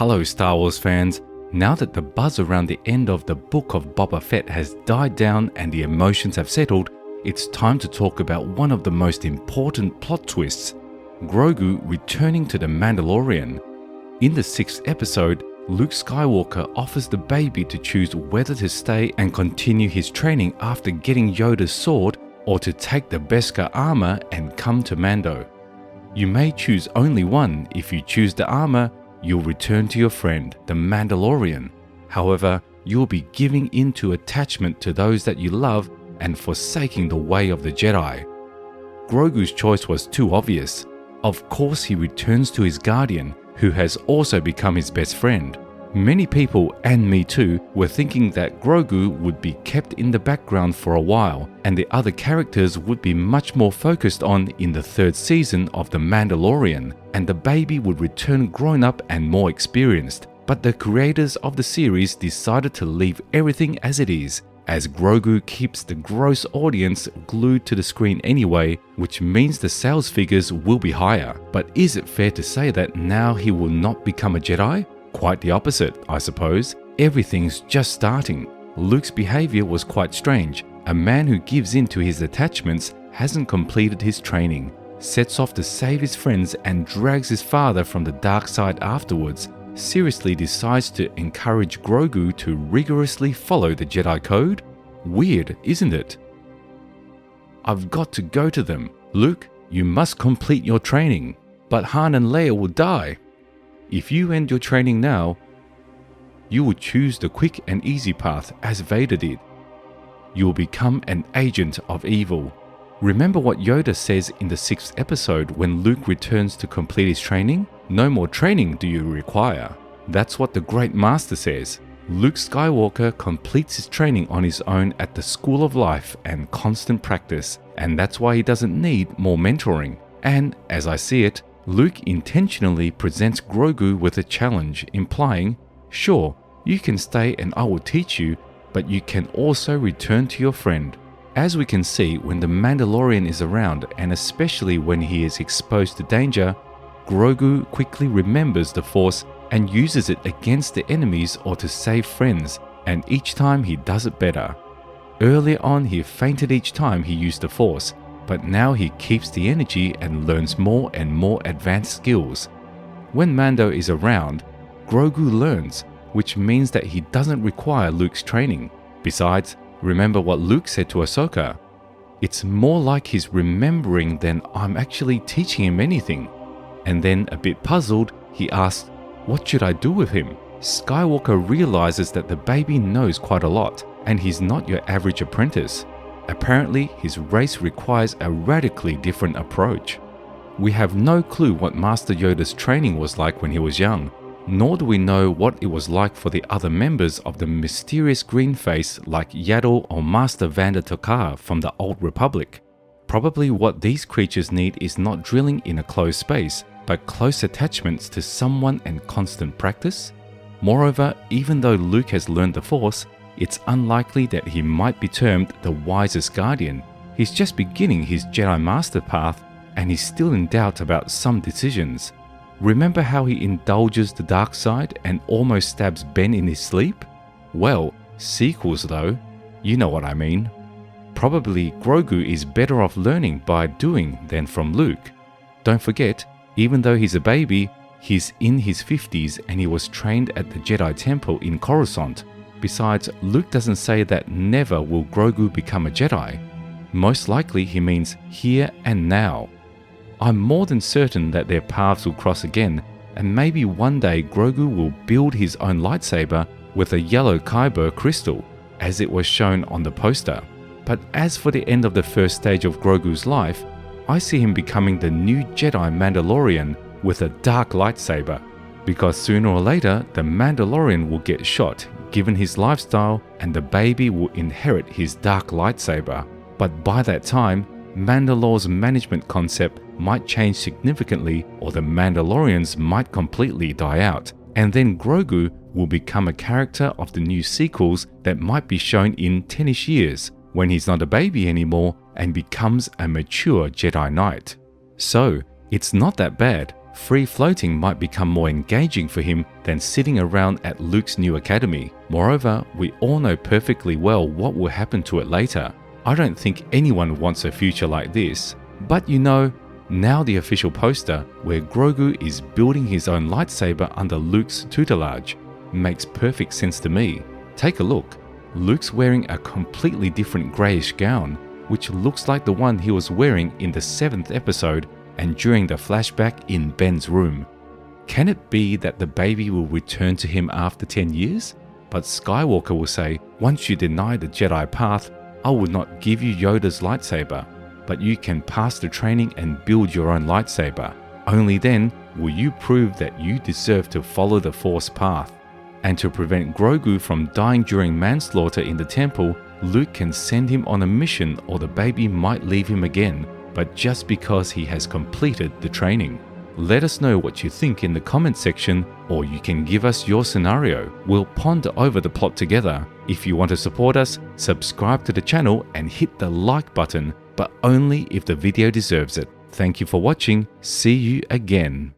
Hello Star Wars fans, now that the buzz around the end of the book of Boba Fett has died down and the emotions have settled, it's time to talk about one of the most important plot twists, Grogu returning to the Mandalorian. In the 6th episode, Luke Skywalker offers the baby to choose whether to stay and continue his training after getting Yoda's sword or to take the Beskar armor and come to Mando. You may choose only one. If you choose the armor, you'll return to your friend, the Mandalorian. However, you'll be giving in to attachment to those that you love and forsaking the way of the Jedi. Grogu's choice was too obvious. Of course, he returns to his guardian, who has also become his best friend. Many people, and me too, were thinking that Grogu would be kept in the background for a while and the other characters would be much more focused on in the 3rd season of The Mandalorian, and the baby would return grown up and more experienced. But the creators of the series decided to leave everything as it is, as Grogu keeps the gross audience glued to the screen anyway, which means the sales figures will be higher. But is it fair to say that now he will not become a Jedi? Quite the opposite, I suppose. Everything's just starting. Luke's behavior was quite strange. A man who gives in to his attachments hasn't completed his training, sets off to save his friends and drags his father from the dark side afterwards, seriously decides to encourage Grogu to rigorously follow the Jedi Code? Weird, isn't it? I've got to go to them. Luke, you must complete your training. But Han and Leia will die. If you end your training now, you will choose the quick and easy path as Vader did. You will become an agent of evil. Remember what Yoda says in the 6th episode when Luke returns to complete his training? No more training do you require. That's what the Great Master says. Luke Skywalker completes his training on his own at the School of Life and constant practice, and that's why he doesn't need more mentoring. And, as I see it, Luke intentionally presents Grogu with a challenge, implying, sure, you can stay and I will teach you, but you can also return to your friend. As we can see, when the Mandalorian is around, and especially when he is exposed to danger, Grogu quickly remembers the Force and uses it against the enemies or to save friends, and each time he does it better. Earlier on, he fainted each time he used the Force, but now he keeps the energy and learns more and more advanced skills. When Mando is around, Grogu learns, which means that he doesn't require Luke's training. Besides, remember what Luke said to Ahsoka. It's more like he's remembering than I'm actually teaching him anything. And then, a bit puzzled, he asks, what should I do with him? Skywalker realizes that the baby knows quite a lot, and he's not your average apprentice. Apparently, his race requires a radically different approach. We have no clue what Master Yoda's training was like when he was young, nor do we know what it was like for the other members of the mysterious green face like Yaddle or Master Vander Tokar from the Old Republic. Probably what these creatures need is not drilling in a closed space, but close attachments to someone and constant practice. Moreover, even though Luke has learned the Force, it's unlikely that he might be termed the wisest guardian. He's just beginning his Jedi Master path and he's still in doubt about some decisions. Remember how he indulges the dark side and almost stabs Ben in his sleep? Well, sequels though, you know what I mean. Probably Grogu is better off learning by doing than from Luke. Don't forget, even though he's a baby, he's in his 50s and he was trained at the Jedi Temple in Coruscant. Besides, Luke doesn't say that never will Grogu become a Jedi. Most likely he means here and now. I'm more than certain that their paths will cross again, and maybe one day Grogu will build his own lightsaber with a yellow Kyber crystal, as it was shown on the poster. But as for the end of the first stage of Grogu's life, I see him becoming the new Jedi Mandalorian with a dark lightsaber, because sooner or later the Mandalorian will get shot given his lifestyle, and the baby will inherit his dark lightsaber. But by that time, Mandalore's management concept might change significantly, or the Mandalorians might completely die out, and then Grogu will become a character of the new sequels that might be shown in 10ish years, when he's not a baby anymore and becomes a mature Jedi Knight. So, it's not that bad. Free floating might become more engaging for him than sitting around at Luke's new academy. Moreover, we all know perfectly well what will happen to it later. I don't think anyone wants a future like this. But you know, now the official poster where Grogu is building his own lightsaber under Luke's tutelage makes perfect sense to me. Take a look. Luke's wearing a completely different greyish gown, which looks like the one he was wearing in the 7th episode and during the flashback in Ben's room. Can it be that the baby will return to him after 10 years? But Skywalker will say, once you deny the Jedi path, I will not give you Yoda's lightsaber, but you can pass the training and build your own lightsaber. Only then will you prove that you deserve to follow the Force path. And to prevent Grogu from dying during manslaughter in the temple, Luke can send him on a mission or the baby might leave him again, but just because he has completed the training. Let us know what you think in the comment section, or you can give us your scenario. We'll ponder over the plot together. If you want to support us, subscribe to the channel and hit the like button, but only if the video deserves it. Thank you for watching. See you again.